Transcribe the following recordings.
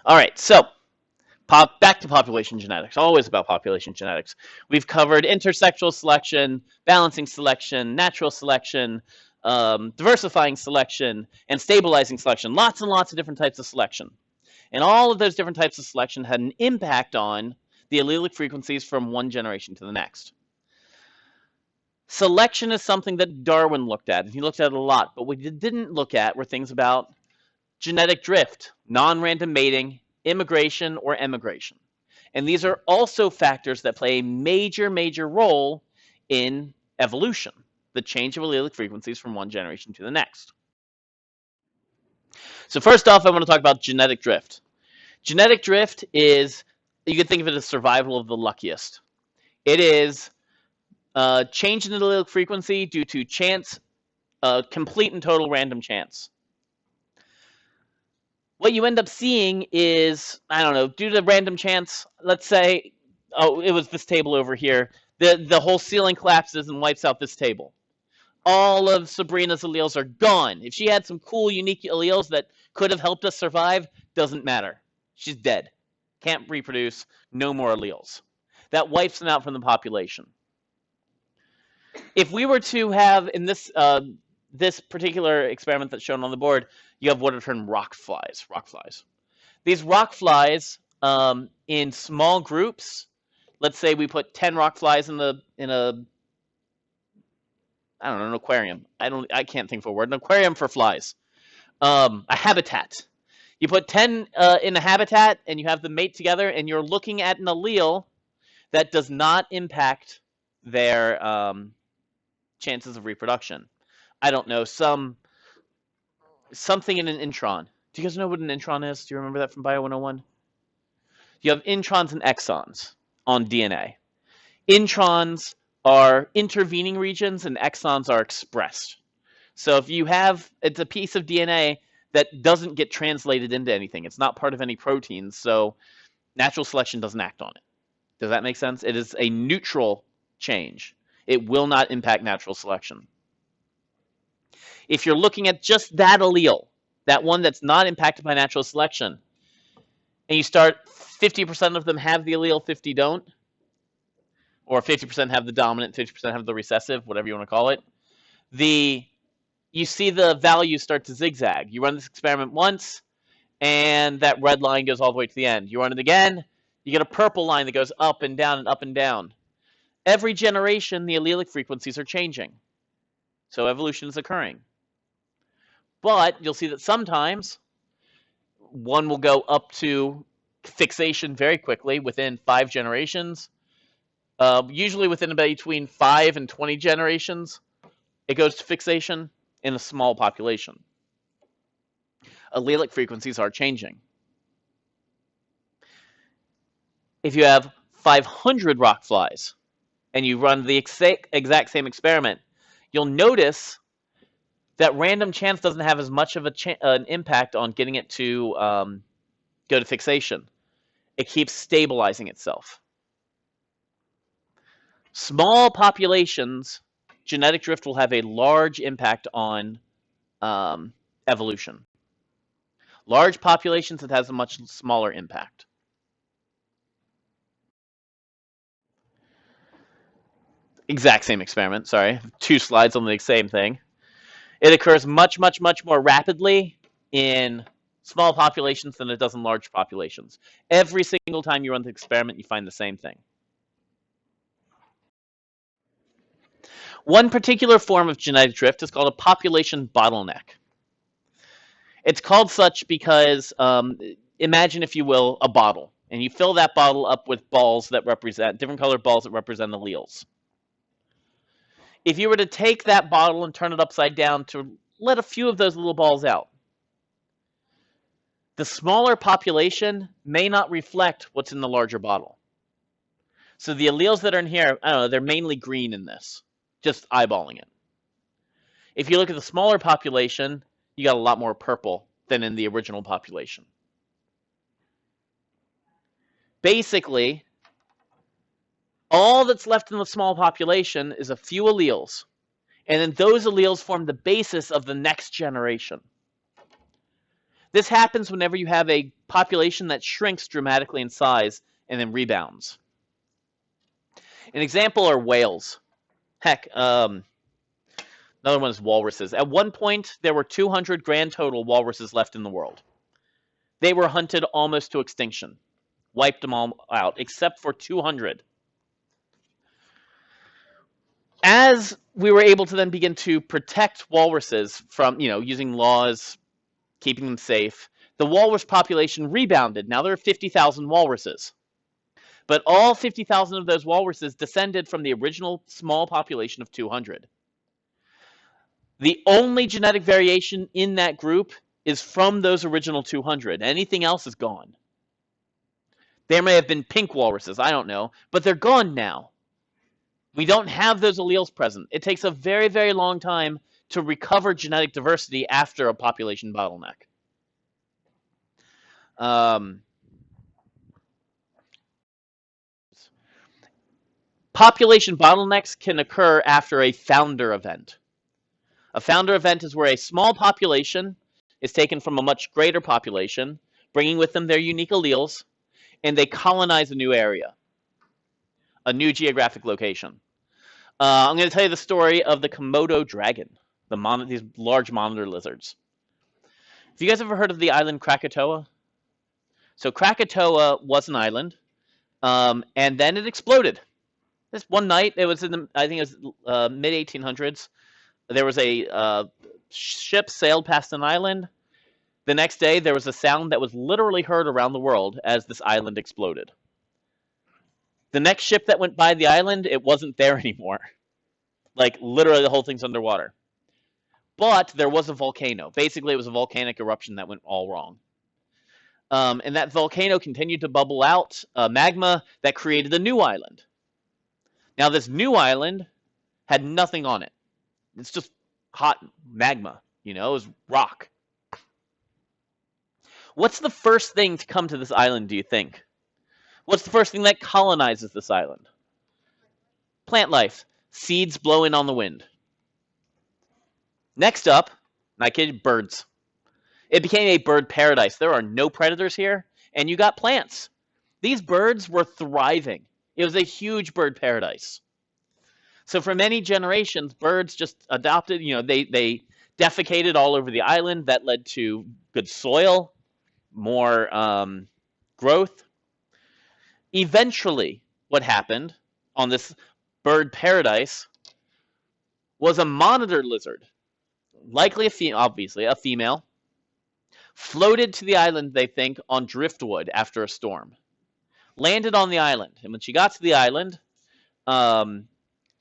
All right, so back to population genetics. Always about population genetics. We've covered intersexual selection, balancing selection, natural selection, diversifying selection, and stabilizing selection. Lots and lots of different types of selection. And all of those different types of selection had an impact on the allelic frequencies from one generation to the next. Selection is something that Darwin looked at, and he looked at it a lot. But what he didn't look at were things about genetic drift, non-random mating, immigration, or emigration. And these are also factors that play a major, major role in evolution, the change of allelic frequencies from one generation to the next. So first off, I want to talk about genetic drift. Genetic drift is, you can think of it as survival of the luckiest. It is change in the allelic frequency due to chance, complete and total random chance. What you end up seeing is, I don't know, due to random chance, let's say, oh, it was this table over here. The whole ceiling collapses and wipes out this table. All of Sabrina's alleles are gone. If she had some cool, unique alleles that could have helped us survive, doesn't matter. She's dead. Can't reproduce, no more alleles. That wipes them out from the population. If we were to have, in this this particular experiment that's shown on the board, you have what are termed rock flies. These rock flies, in small groups, let's say we put 10 rock flies in a I don't know, an aquarium. I can't think of a word. An aquarium for flies. A habitat. You put 10 in a habitat and you have them mate together and you're looking at an allele that does not impact their chances of reproduction. I don't know, something in an intron. Do you guys know what an intron is? Do you remember that from Bio 101? You have introns and exons on DNA. Introns are intervening regions and exons are expressed. So if you have, it's a piece of DNA that doesn't get translated into anything. It's not part of any proteins, so natural selection doesn't act on it. Does that make sense? It is a neutral change. It will not impact natural selection. If you're looking at just that allele, that one that's not impacted by natural selection, and you start 50% of them have the allele, 50 don't, or 50% have the dominant, 50% have the recessive, whatever you want to call it, you see the values start to zigzag. You run this experiment once, and that red line goes all the way to the end. You run it again, you get a purple line that goes up and down and up and down. Every generation, the allelic frequencies are changing. So evolution is occurring. But you'll see that sometimes one will go up to fixation very quickly within 5 generations. Usually within about between 5 and 20 generations, it goes to fixation in a small population. Allelic frequencies are changing. If you have 500 rock flies and you run the exact same experiment, you'll notice that random chance doesn't have as much of an impact on getting it to go to fixation. It keeps stabilizing itself. Small populations, genetic drift will have a large impact on evolution. Large populations, it has a much smaller impact. Exact same experiment, sorry. 2 slides on the same thing. It occurs much, much, much more rapidly in small populations than it does in large populations. Every single time you run the experiment, you find the same thing. One particular form of genetic drift is called a population bottleneck. It's called such because, imagine, if you will, a bottle. And you fill that bottle up with balls that represent, different colored balls that represent alleles. If you were to take that bottle and turn it upside down to let a few of those little balls out, the smaller population may not reflect what's in the larger bottle. So the alleles that are in here, I don't know, they're mainly green in this, just eyeballing it. If you look at the smaller population, you got a lot more purple than in the original population. Basically, all that's left in the small population is a few alleles, and then those alleles form the basis of the next generation. This happens whenever you have a population that shrinks dramatically in size and then rebounds. An example are whales. Heck, another one is walruses. At one point, there were 200 grand total walruses left in the world. They were hunted almost to extinction. Wiped them all out, except for 200. As we were able to then begin to protect walruses from, using laws, keeping them safe, the walrus population rebounded. Now there are 50,000 walruses. But all 50,000 of those walruses descended from the original small population of 200. The only genetic variation in that group is from those original 200. Anything else is gone. There may have been pink walruses, I don't know, but they're gone now. We don't have those alleles present. It takes a very, very long time to recover genetic diversity after a population bottleneck. Population bottlenecks can occur after a founder event. A founder event is where a small population is taken from a much greater population, bringing with them their unique alleles, and they colonize a new area, a new geographic location. I'm going to tell you the story of the Komodo dragon, these large monitor lizards. Have you guys ever heard of the island Krakatoa? So Krakatoa was an island, and then it exploded. This one night, it was I think it was mid-1800s. There was a ship sailed past an island. The next day, there was a sound that was literally heard around the world as this island exploded. The next ship that went by the island, it wasn't there anymore. Like, literally, the whole thing's underwater. But there was a volcano. Basically, it was a volcanic eruption that went all wrong. And that volcano continued to bubble out magma that created a new island. Now, this new island had nothing on it. It's just hot magma, it was rock. What's the first thing to come to this island, do you think? What's the first thing that colonizes this island? Plant life. Seeds blowing on the wind. Next up, not kidding, birds. It became a bird paradise. There are no predators here, and you got plants. These birds were thriving. It was a huge bird paradise. So for many generations, birds just adopted, they defecated all over the island. That led to good soil, more growth. Eventually, what happened on this bird paradise was a monitor lizard, likely obviously a female, floated to the island, they think, on driftwood after a storm. Landed on the island, and when she got to the island,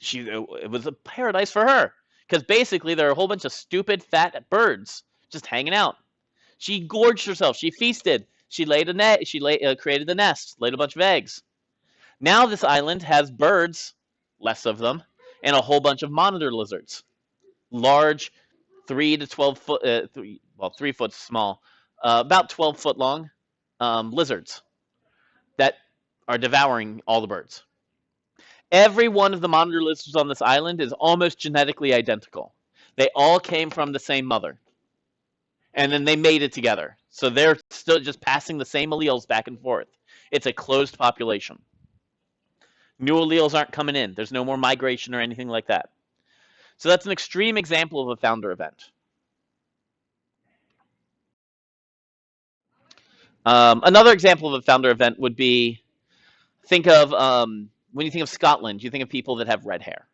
it was a paradise for her, because basically there are a whole bunch of stupid fat birds just hanging out. She gorged herself. She feasted. She laid a net. She created a nest, laid a bunch of eggs. Now this island has birds, less of them, and a whole bunch of monitor lizards, large, 3 to 12 foot. 3 foot small, about 12 foot long lizards that are devouring all the birds. Every one of the monitor lizards on this island is almost genetically identical. They all came from the same mother. And then they mated together. So they're still just passing the same alleles back and forth. It's a closed population. New alleles aren't coming in. There's no more migration or anything like that. So that's an extreme example of a founder event. Another example of a founder event would be, think of, when you think of Scotland, you think of people that have red hair.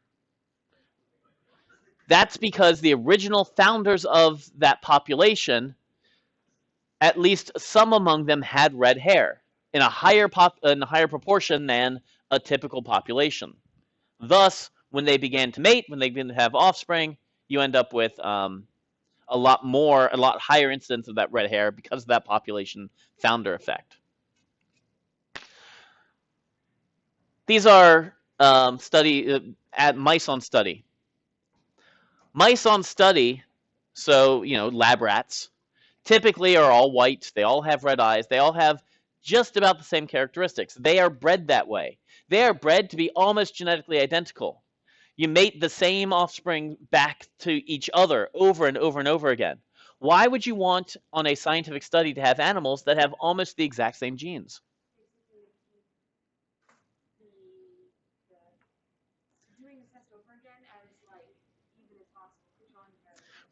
That's because the original founders of that population, at least some among them had red hair in a higher proportion than a typical population. Thus, when they began to mate, when they began to have offspring, you end up with a lot higher incidence of that red hair because of that population founder effect. These are mice on study. Mice on study, so, lab rats, typically are all white. They all have red eyes. They all have just about the same characteristics. They are bred that way. They are bred to be almost genetically identical. You mate the same offspring back to each other over and over and over again. Why would you want on a scientific study to have animals that have almost the exact same genes?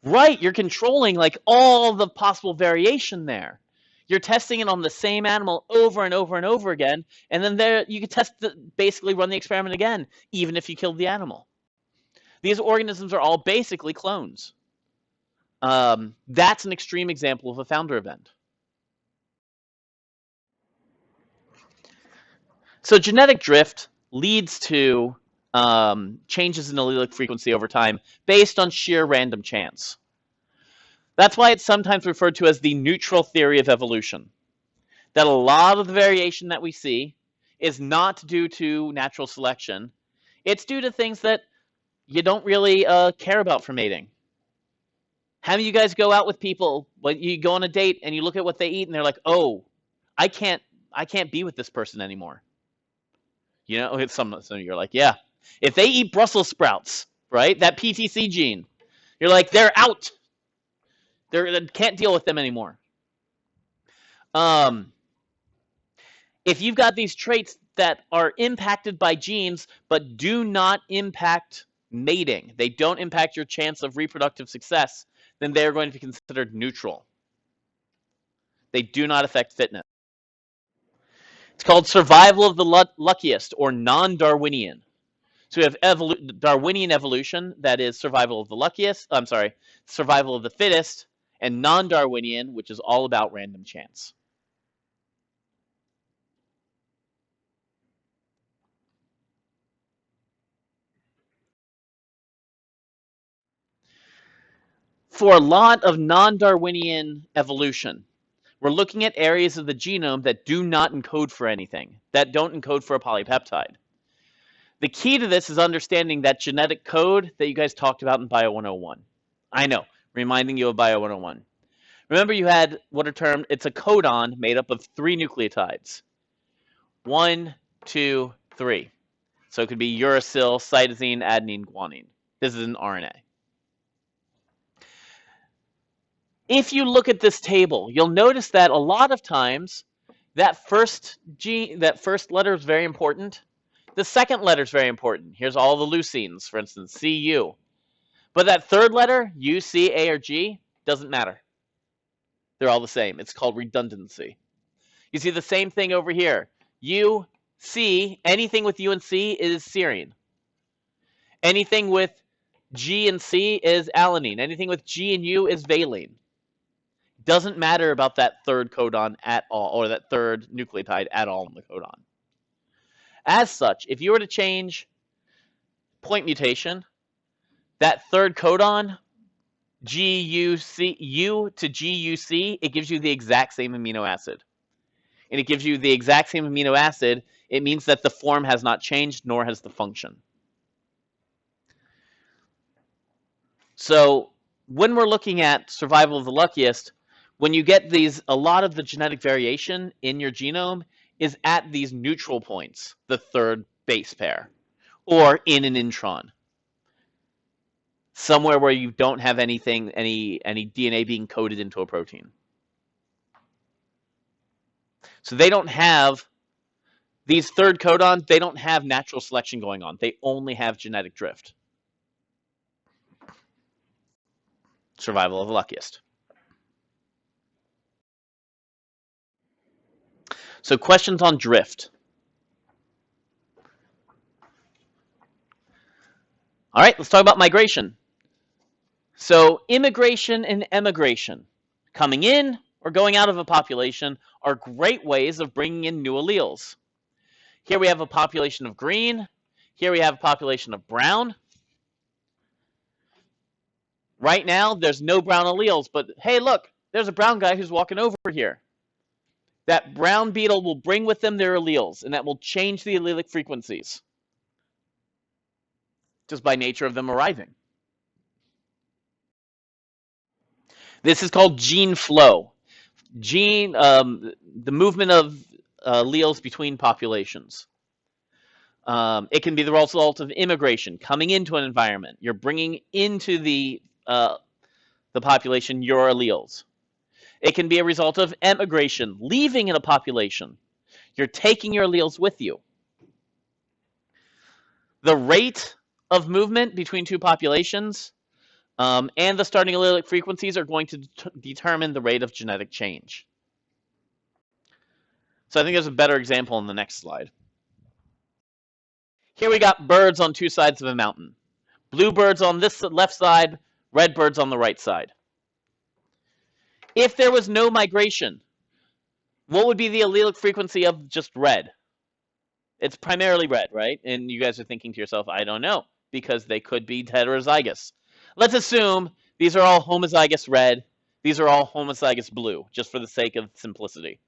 Right, you're controlling like all the possible variation there. You're testing it on the same animal over and over and over again, and then there you could basically run the experiment again, even if you killed the animal. These organisms are all basically clones. That's an extreme example of a founder event. So genetic drift leads to changes in allelic frequency over time based on sheer random chance. That's why it's sometimes referred to as the neutral theory of evolution. That a lot of the variation that we see is not due to natural selection. It's due to things that you don't really care about for mating. How many of you guys go out with people when you go on a date and you look at what they eat and they're like, "Oh, I can't be with this person anymore." You know, it's some you're like, "Yeah." If they eat Brussels sprouts, right? That PTC gene, you're like, "They're out. They can't deal with them anymore." If you've got these traits that are impacted by genes but do not impact mating, they don't impact your chance of reproductive success, then they're going to be considered neutral. They do not affect fitness. It's called survival of the luckiest, or non-Darwinian. So we have Darwinian evolution, that is survival of the luckiest. I'm sorry, survival of the fittest, and non-Darwinian, which is all about random chance. For a lot of non-Darwinian evolution, we're looking at areas of the genome that do not encode for anything, that don't encode for a polypeptide. The key to this is understanding that genetic code that you guys talked about in Bio 101. I know, reminding you of Bio 101. Remember you had what are termed, it's a codon made up of 3 nucleotides. 1, 2, 3. So it could be uracil, cytosine, adenine, guanine. This is an RNA. If you look at this table, you'll notice that a lot of times that first letter is very important. The second letter is very important. Here's all the leucines, for instance, CU. But that third letter, U, C, A, or G, doesn't matter. They're all the same. It's called redundancy. You see the same thing over here. U, C, anything with U and C is serine. Anything with G and C is alanine. Anything with G and U is valine. Doesn't matter about that third codon at all, or that third nucleotide at all in the codon. As such, if you were to change point mutation, that third codon, GUC, U to GUC, it gives you the exact same amino acid. And it gives you the exact same amino acid. It means that the form has not changed, nor has the function. So when we're looking at survival of the luckiest, when you get a lot of the genetic variation in your genome is at these neutral points, the third base pair, or in an intron, somewhere where you don't have any DNA being coded into a protein. So they don't have, these third codons, they don't have natural selection going on. They only have genetic drift. Survival of the luckiest. So questions on drift. All right, let's talk about migration. So immigration and emigration, coming in or going out of a population, are great ways of bringing in new alleles. Here we have a population of green. Here we have a population of brown. Right now, there's no brown alleles, but hey, look, there's a brown guy who's walking over here. That brown beetle will bring with them their alleles, and that will change the allelic frequencies just by nature of them arriving. This is called gene flow. The movement of alleles between populations. It can be the result of immigration, coming into an environment. You're bringing into the the population your alleles. It can be a result of emigration, leaving in a population. You're taking your alleles with you. The rate of movement between two populations and the starting allelic frequencies are going to determine the rate of genetic change. So I think there's a better example in the next slide. Here we got birds on two sides of a mountain. Blue birds on this left side, red birds on the right side. If there was no migration, what would be the allelic frequency of just red? It's primarily red, right? And you guys are thinking to yourself, I don't know, because they could be heterozygous. Let's assume these are all homozygous red, these are all homozygous blue, just for the sake of simplicity.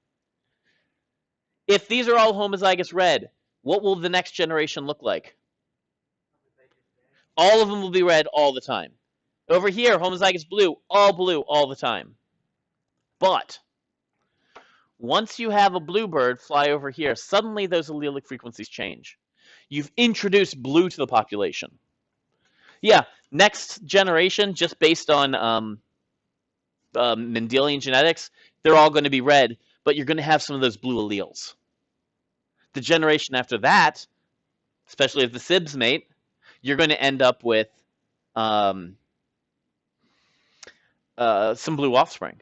If these are all homozygous red, what will the next generation look like? All of them will be red all the time. Over here, homozygous blue all the time. But once you have a bluebird fly over here, suddenly those allelic frequencies change. You've introduced blue to the population. Yeah, next generation, just based on Mendelian genetics, they're all going to be red, but you're going to have some of those blue alleles. The generation after that, especially if the sibs mate, you're going to end up with some blue offspring.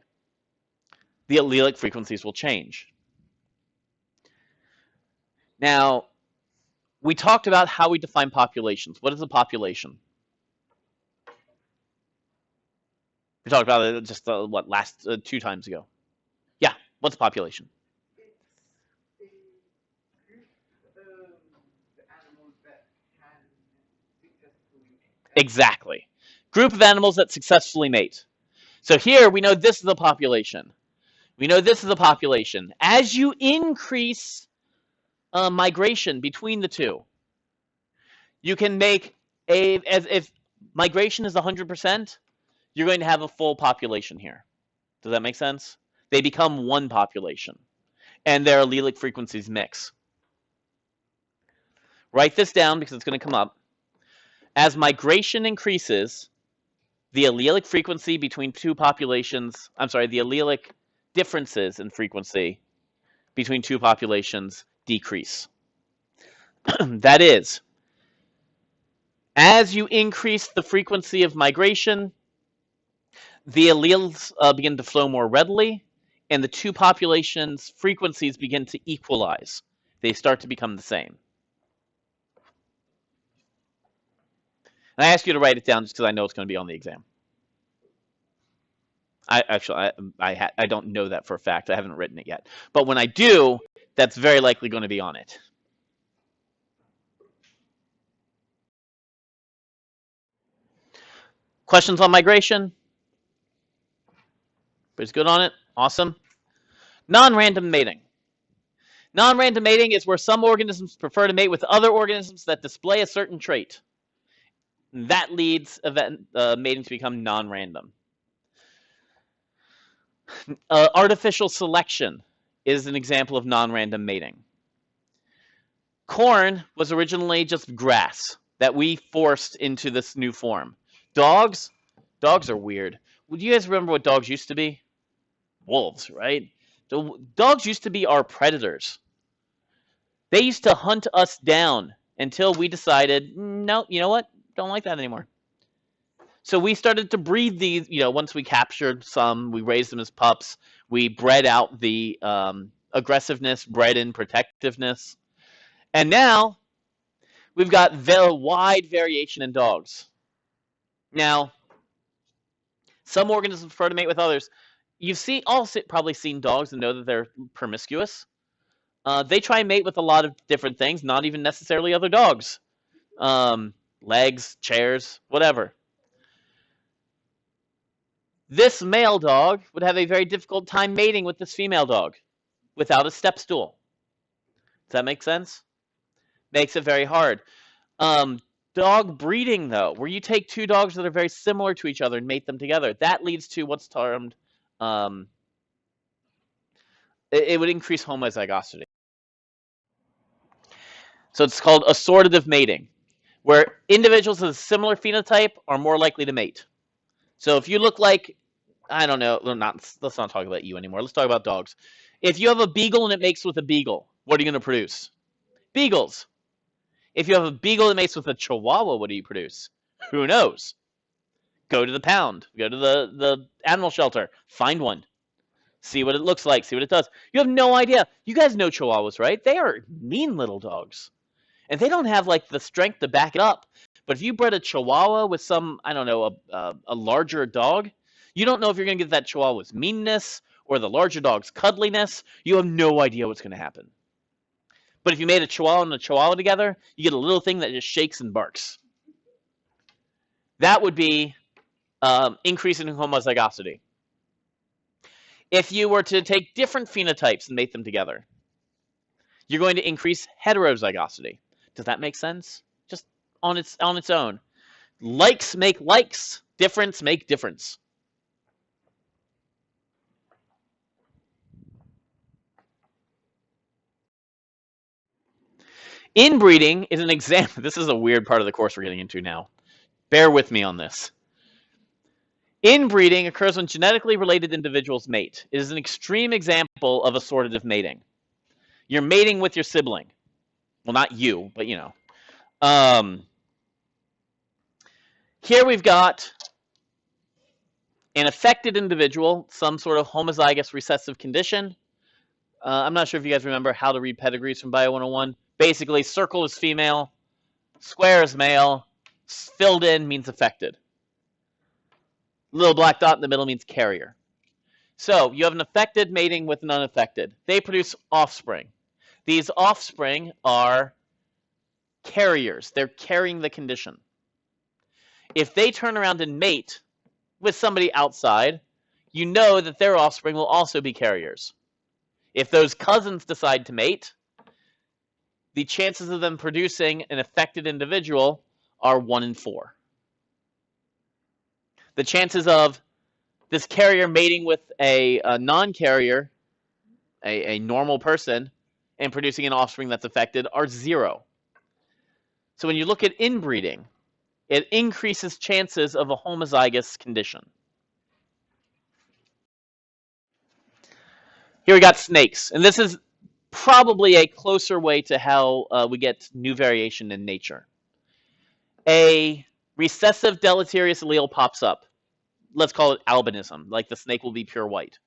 The allelic frequencies will change. Now, we talked about how we define populations. What is a population? We talked about it just last 2 times ago. Yeah, what's a population? Exactly. Group of animals that successfully mate. So here we know this is a population. We know this is a population. As you increase migration between the two, you can make as if migration is 100%, you're going to have a full population here. Does that make sense? They become one population, and their allelic frequencies mix. Write this down because it's going to come up. As migration increases, the allelic frequency between two populations, the allelic differences in frequency between two populations decrease. That is, as you increase the frequency of migration, the alleles begin to flow more readily, and the two populations' frequencies begin to equalize. They start to become the same. And I ask you to write it down just because I know it's going to be on the exam. I don't know that for a fact. I haven't written it yet. But when I do, that's very likely going to be on it. Questions on migration? Everybody's good on it? Awesome. Non-random mating. Non-random mating is where some organisms prefer to mate with other organisms that display a certain trait. That leads mating to become non-random. Artificial selection is an example of non-random mating. Corn was originally just grass that we forced into this new form. Dogs are weird. Would you guys remember what dogs used to be? Wolves, right? So dogs used to be our predators. They used to hunt us down until we decided, no, you know what? Don't like that anymore. So we started to breed these, once we captured some, we raised them as pups. We bred out the aggressiveness, bred in protectiveness. And now we've got very wide variation in dogs. Now, some organisms prefer to mate with others. You've probably seen dogs and know that they're promiscuous. They try and mate with a lot of different things, not even necessarily other dogs. Legs, chairs, whatever. This male dog would have a very difficult time mating with this female dog without a step stool. Does that make sense? Makes it very hard. Dog breeding, though, where you take two dogs that are very similar to each other and mate them together, that leads to what's termed, it would increase homozygosity. So it's called assortative mating, where individuals with a similar phenotype are more likely to mate. So if you look like, I don't know, let's not talk about you anymore. Let's talk about dogs. If you have a beagle and it mates with a beagle, what are you going to produce? Beagles. If you have a beagle that mates with a chihuahua, what do you produce? Who knows? Go to the pound. Go to the animal shelter. Find one. See what it looks like. See what it does. You have no idea. You guys know chihuahuas, right? They are mean little dogs. And they don't have like the strength to back it up. But if you bred a chihuahua with some, I don't know, a larger dog, you don't know if you're going to get that chihuahua's meanness or the larger dog's cuddliness. You have no idea what's going to happen. But if you made a chihuahua and a chihuahua together, you get a little thing that just shakes and barks. That would be increasing homozygosity. If you were to take different phenotypes and mate them together, you're going to increase heterozygosity. Does that make sense? Just on its own. Likes make likes. Difference make difference. Inbreeding is an example. This is a weird part of the course we're getting into now. Bear with me on this. Inbreeding occurs when genetically related individuals mate. It is an extreme example of assortative mating. You're mating with your sibling. Well, not you, but you know. Here we've got an affected individual, some sort of homozygous recessive condition. I'm not sure if you guys remember how to read pedigrees from Bio 101. Basically, circle is female, square is male, filled in means affected. Little black dot in the middle means carrier. So you have an affected mating with an unaffected. They produce offspring. These offspring are carriers. They're carrying the condition. If they turn around and mate with somebody outside, you know that their offspring will also be carriers. If those cousins decide to mate, the chances of them producing an affected individual are 1 in 4. The chances of this carrier mating with a non-carrier, a normal person, and producing an offspring that's affected are 0. So when you look at inbreeding, it increases chances of a homozygous condition. Here we got snakes, and this is probably a closer way to how we get new variation in nature. A recessive deleterious allele pops up. Let's call it albinism, like the snake will be pure white.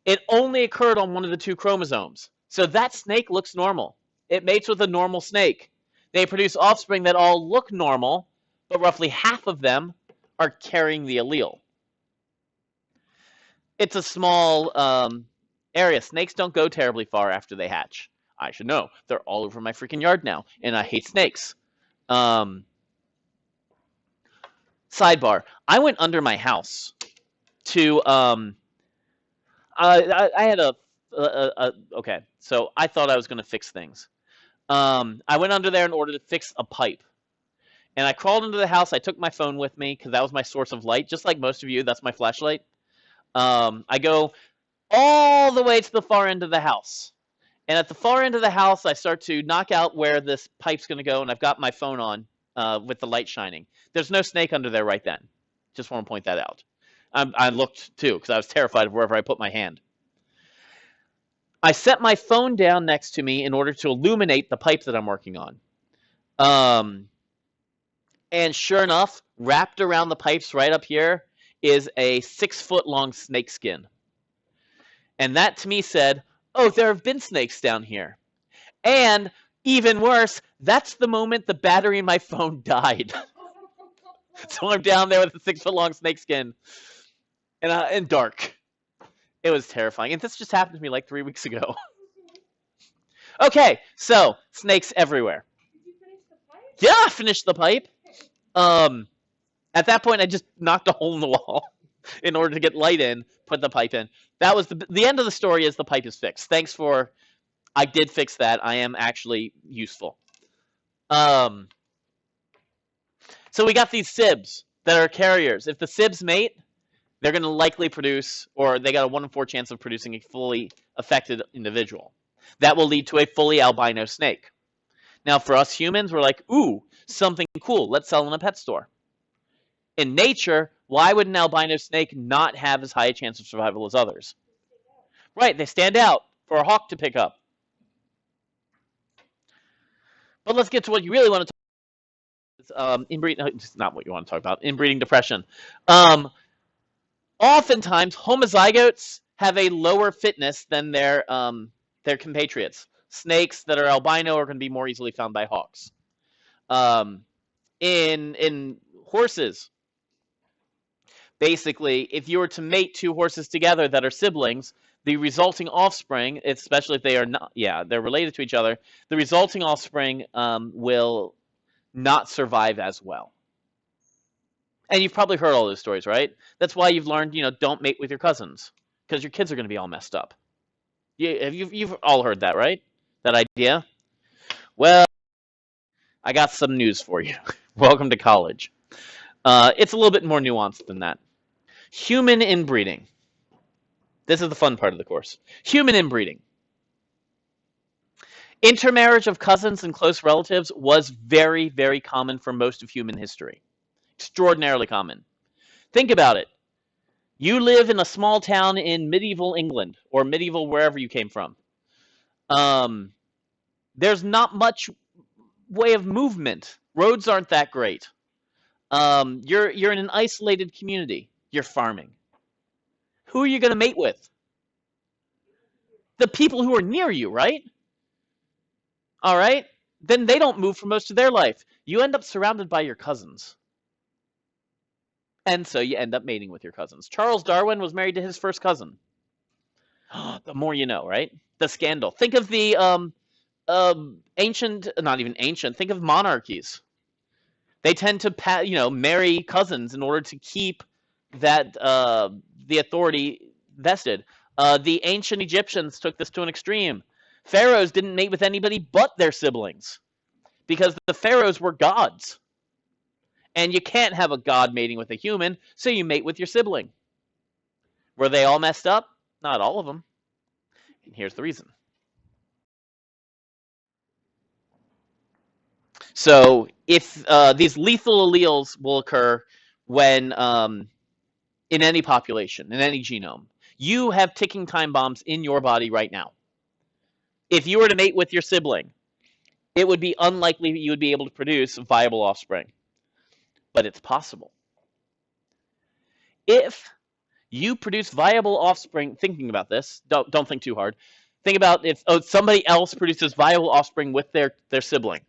It only occurred on one of the 2 chromosomes. So that snake looks normal. It mates with a normal snake. They produce offspring that all look normal, but roughly half of them are carrying the allele. It's a small area. Snakes don't go terribly far after they hatch. I should know. They're all over my freaking yard now, and I hate snakes. Sidebar. I went under my house to I had okay, so I thought I was going to fix things. I went under there in order to fix a pipe. And I crawled into the house. I took my phone with me because that was my source of light. Just like most of you, that's my flashlight. I go all the way to the far end of the house. And at the far end of the house, I start to knock out where this pipe's going to go. And I've got my phone on with the light shining. There's no snake under there right then. Just want to point that out. I looked too because I was terrified of wherever I put my hand. I set my phone down next to me in order to illuminate the pipe that I'm working on. And sure enough, wrapped around the pipes right up here is a 6-foot-long snake skin. And that to me said, oh, there have been snakes down here. And even worse, that's the moment the battery in my phone died. So I'm down there with a 6-foot-long snake skin and dark. It was terrifying. And this just happened to me like 3 weeks ago. Okay, so snakes everywhere. Did you finish the pipe? Yeah, I finished the pipe. At that point, I just knocked a hole in the wall in order to get light in, put the pipe in. That was the end of the story is the pipe is fixed. Thanks for, I did fix that. I am actually useful. So we got these sibs that are carriers. If the sibs mate, they're going to likely produce, or they got a 1 in 4 chance of producing a fully affected individual. That will lead to a fully albino snake. Now, for us humans, we're like, ooh, something cool. Let's sell in a pet store. In nature, why would an albino snake not have as high a chance of survival as others? Right, they stand out for a hawk to pick up. But let's get to what you really want to talk about. Inbreeding, it's not what you want to talk about. Inbreeding depression. Oftentimes, homozygotes have a lower fitness than their compatriots. Snakes that are albino are going to be more easily found by hawks. In horses, basically, if you were to mate two horses together that are siblings, the resulting offspring, especially if they are not, they're related to each other, the resulting offspring will not survive as well. And you've probably heard all those stories, right? That's why you've learned, don't mate with your cousins, because your kids are going to be all messed up. You've all heard that, right? That idea? Well, I got some news for you. Welcome to college. It's a little bit more nuanced than that. Human inbreeding. This is the fun part of the course. Human inbreeding. Intermarriage of cousins and close relatives was very, very common for most of human history. Extraordinarily common. Think about it. You live in a small town in medieval England, or medieval wherever you came from. There's not much way of movement. Roads aren't that great. You're in an isolated community. You're farming. Who are you going to mate with? The people who are near you, right? All right? Then they don't move for most of their life. You end up surrounded by your cousins. And so you end up mating with your cousins. Charles Darwin was married to his first cousin. The more you know, right? The scandal. Think of the ancient, not even ancient, think of monarchies. They tend to marry cousins in order to keep that the authority vested. The ancient Egyptians took this to an extreme. Pharaohs didn't mate with anybody but their siblings because the pharaohs were gods. And you can't have a god mating with a human, so you mate with your sibling. Were they all messed up? Not all of them. And here's the reason. So if these lethal alleles will occur when in any population, in any genome, you have ticking time bombs in your body right now. If you were to mate with your sibling, it would be unlikely you would be able to produce viable offspring. But it's possible. If you produce viable offspring, thinking about this, don't think too hard. Think about if somebody else produces viable offspring with their sibling.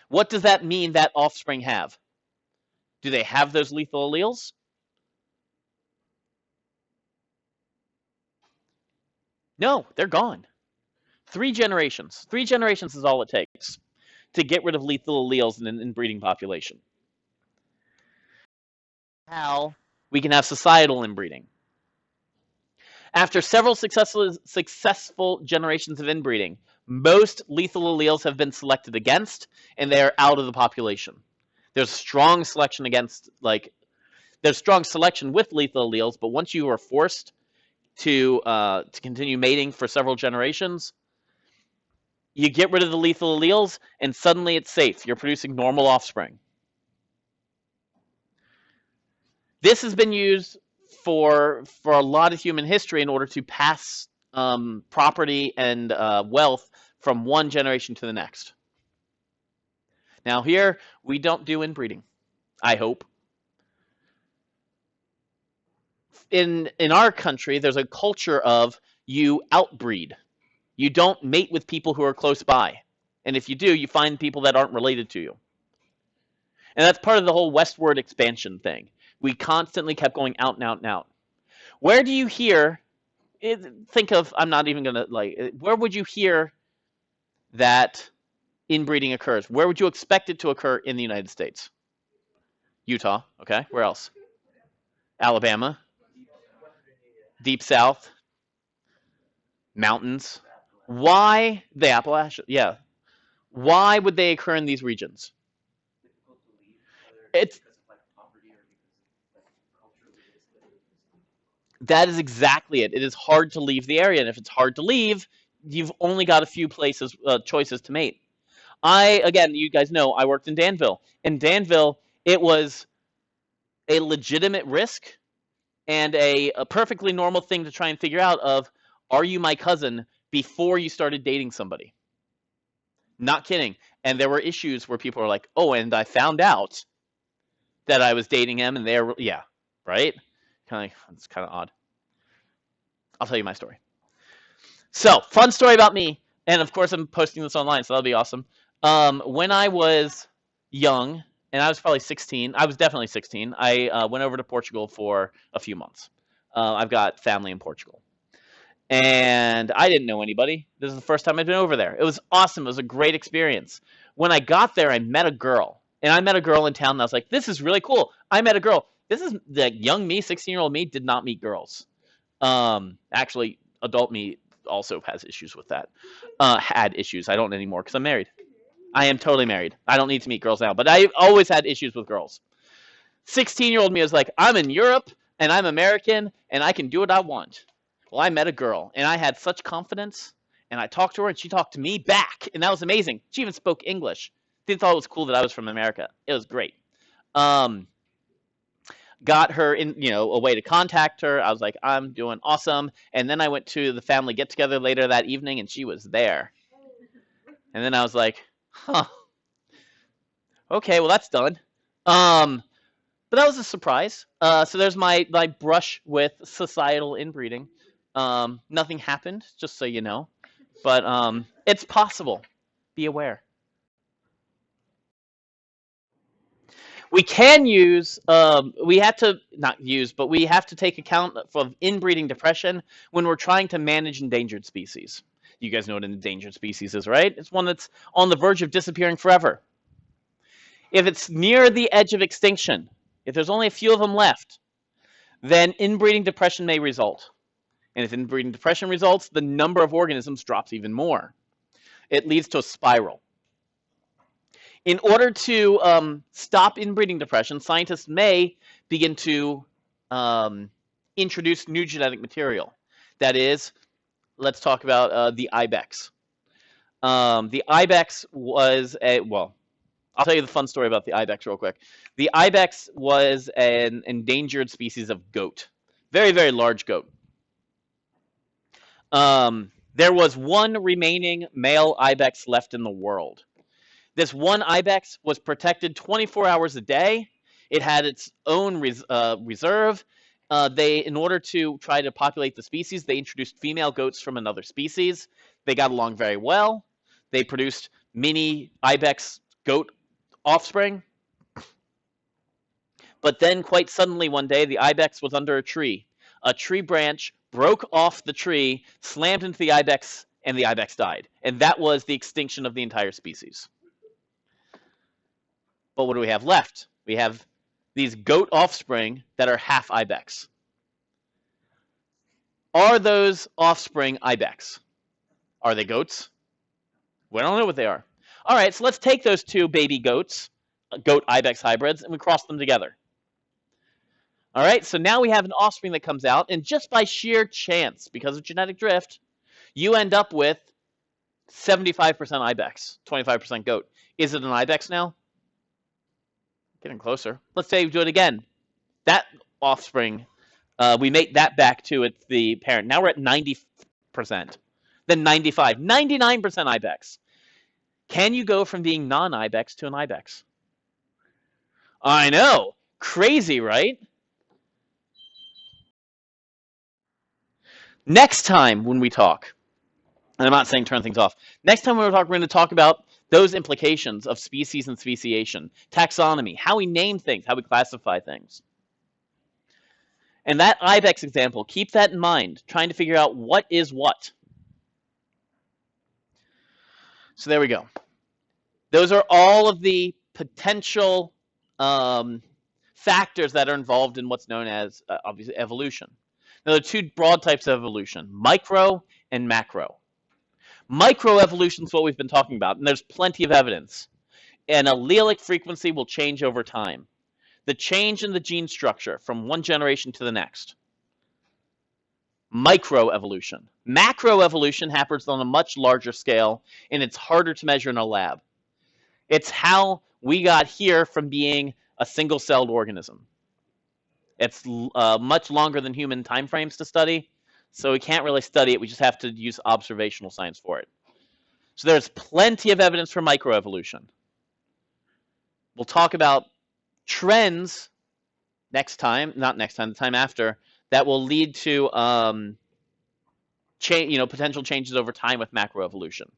What does that mean that offspring have? Do they have those lethal alleles? No, they're gone. 3 generations. 3 generations is all it takes to get rid of lethal alleles in an inbreeding population. How we can have societal inbreeding. After several successful generations of inbreeding, most lethal alleles have been selected against, and they are out of the population. There's strong selection there's strong selection with lethal alleles, but once you are forced to continue mating for several generations, you get rid of the lethal alleles, and suddenly it's safe. You're producing normal offspring. This has been used for a lot of human history in order to pass property and wealth from one generation to the next. Now here, we don't do inbreeding, I hope. In our country, there's a culture of you outbreed. You don't mate with people who are close by. And if you do, you find people that aren't related to you. And that's part of the whole westward expansion thing. We constantly kept going out and out and out. Where do you hear, think of, I'm not even going to, where would you hear that inbreeding occurs? Where would you expect it to occur in the United States? Utah, okay. Where else? Alabama. Deep South. Mountains. Why? The Appalachian, yeah. Why would they occur in these regions? That is exactly it. It is hard to leave the area, and if it's hard to leave, you've only got a few choices to mate. Again, you guys know I worked in Danville. In Danville, it was a legitimate risk and a perfectly normal thing to try and figure out of, are you my cousin, before you started dating somebody. Not kidding. And there were issues where people were like, oh, and I found out that I was dating him, and they're, yeah, right? It's kind of odd. I'll tell you my story. So, fun story about me, and of course I'm posting this online, so that'll be awesome. When I was young, and I was probably 16, I was definitely 16, I went over to Portugal for a few months. I've got family in Portugal. And I didn't know anybody. This is the first time I'd been over there. It was awesome. It was a great experience. When I got there, I met a girl. And I met a girl in town, and I was like, this is really cool. I met a girl. This is the young me, 16-year-old me, did not meet girls. Actually, adult me also has issues with that. Had issues. I don't anymore because I'm married. I am totally married. I don't need to meet girls now. But I've always had issues with girls. 16-year-old me was like, I'm in Europe, and I'm American, and I can do what I want. Well, I met a girl, and I had such confidence, and I talked to her, and she talked to me back, and that was amazing. She even spoke English. They thought it was cool that I was from America. It was great. Got her in, a way to contact her. I was like, I'm doing awesome. And then I went to the family get-together later that evening, and she was there. And then I was like, huh. Okay, well, that's done. But that was a surprise. So there's my brush with societal inbreeding. Nothing happened, just so you know. But it's possible. Be aware. We can use, we have to, not use, but we have to take account of inbreeding depression when we're trying to manage endangered species. You guys know what an endangered species is, right? It's one that's on the verge of disappearing forever. If it's near the edge of extinction, if there's only a few of them left, then inbreeding depression may result. And if inbreeding depression results, the number of organisms drops even more. It leads to a spiral. In order to stop inbreeding depression, scientists may begin to introduce new genetic material. That is, let's talk about the ibex. The ibex was I'll tell you the fun story about the ibex real quick. The ibex was an endangered species of goat. Very, very large goat. There was one remaining male ibex left in the world. This one ibex was protected 24 hours a day. It had its own reserve. In order to try to populate the species, they introduced female goats from another species. They got along very well. They produced mini ibex goat offspring. But then quite suddenly one day, the ibex was under a tree. A tree branch broke off the tree, slammed into the ibex, and the ibex died. And that was the extinction of the entire species. But what do we have left? We have these goat offspring that are half ibex. Are those offspring ibex? Are they goats? We don't know what they are. All right, so let's take those two baby goats, goat ibex hybrids, and we cross them together. All right, so now we have an offspring that comes out, and just by sheer chance, because of genetic drift, you end up with 75% ibex, 25% goat. Is it an ibex now? Getting closer. Let's say we do it again. That offspring, we mate that back to the parent. Now we're at 90%. Then 95, 99% ibex. Can you go from being non-ibex to an ibex? I know. Crazy, right? Next time when we talk, and I'm not saying turn things off. Next time when we talk, we're going to talk about those implications of species and speciation, taxonomy, how we name things, how we classify things. And that ibex example, keep that in mind, trying to figure out what is what. So there we go. Those are all of the potential factors that are involved in what's known as, obviously, evolution. Now, there are two broad types of evolution, micro and macro. Microevolution is what we've been talking about, and there's plenty of evidence. An allelic frequency will change over time. The change in the gene structure from one generation to the next. Microevolution. Macroevolution happens on a much larger scale, and it's harder to measure in a lab. It's how we got here from being a single-celled organism. It's much longer than human timeframes to study, so we can't really study it. We just have to use observational science for it. So there's plenty of evidence for microevolution. We'll talk about trends next time, not next time, the time after, that will lead to potential changes over time with macroevolution.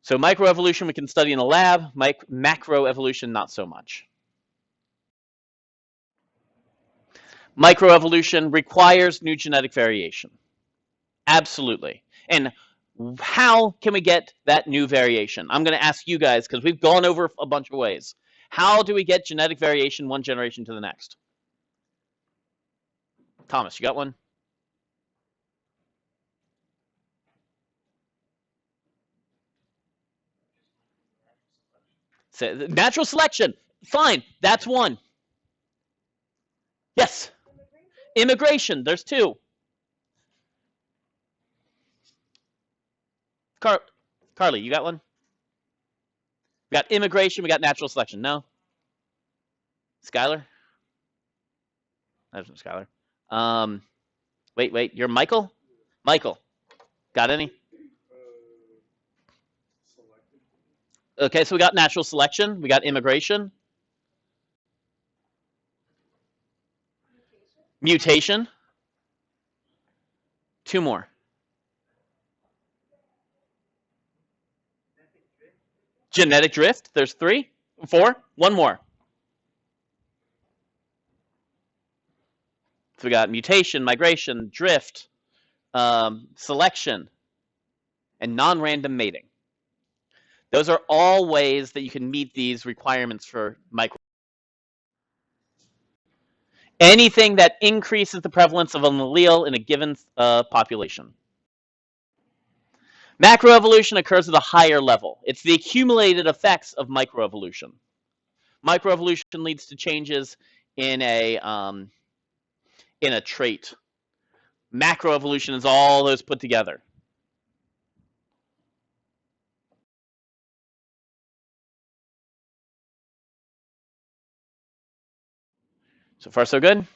So microevolution we can study in a lab, macroevolution not so much. Microevolution requires new genetic variation. Absolutely. And how can we get that new variation? I'm going to ask you guys because we've gone over a bunch of ways. How do we get genetic variation one generation to the next? Thomas, you got one? Natural selection. Fine. That's one. Yes. Immigration. There's two. Carly, you got one? We got immigration. We got natural selection. No? Skylar? That's Skylar. Wait. You're Michael? Michael. Got any? Okay, so we got natural selection. We got immigration. Mutation. Two more. Genetic drift. There's three. Four. One more. So we got mutation, migration, drift, selection, and non-random mating. Those are all ways that you can meet these requirements for micro. Anything that increases the prevalence of an allele in a given population. Macroevolution occurs at a higher level. It's the accumulated effects of microevolution. Microevolution leads to changes in a trait. Macroevolution is all those put together. So far, so good.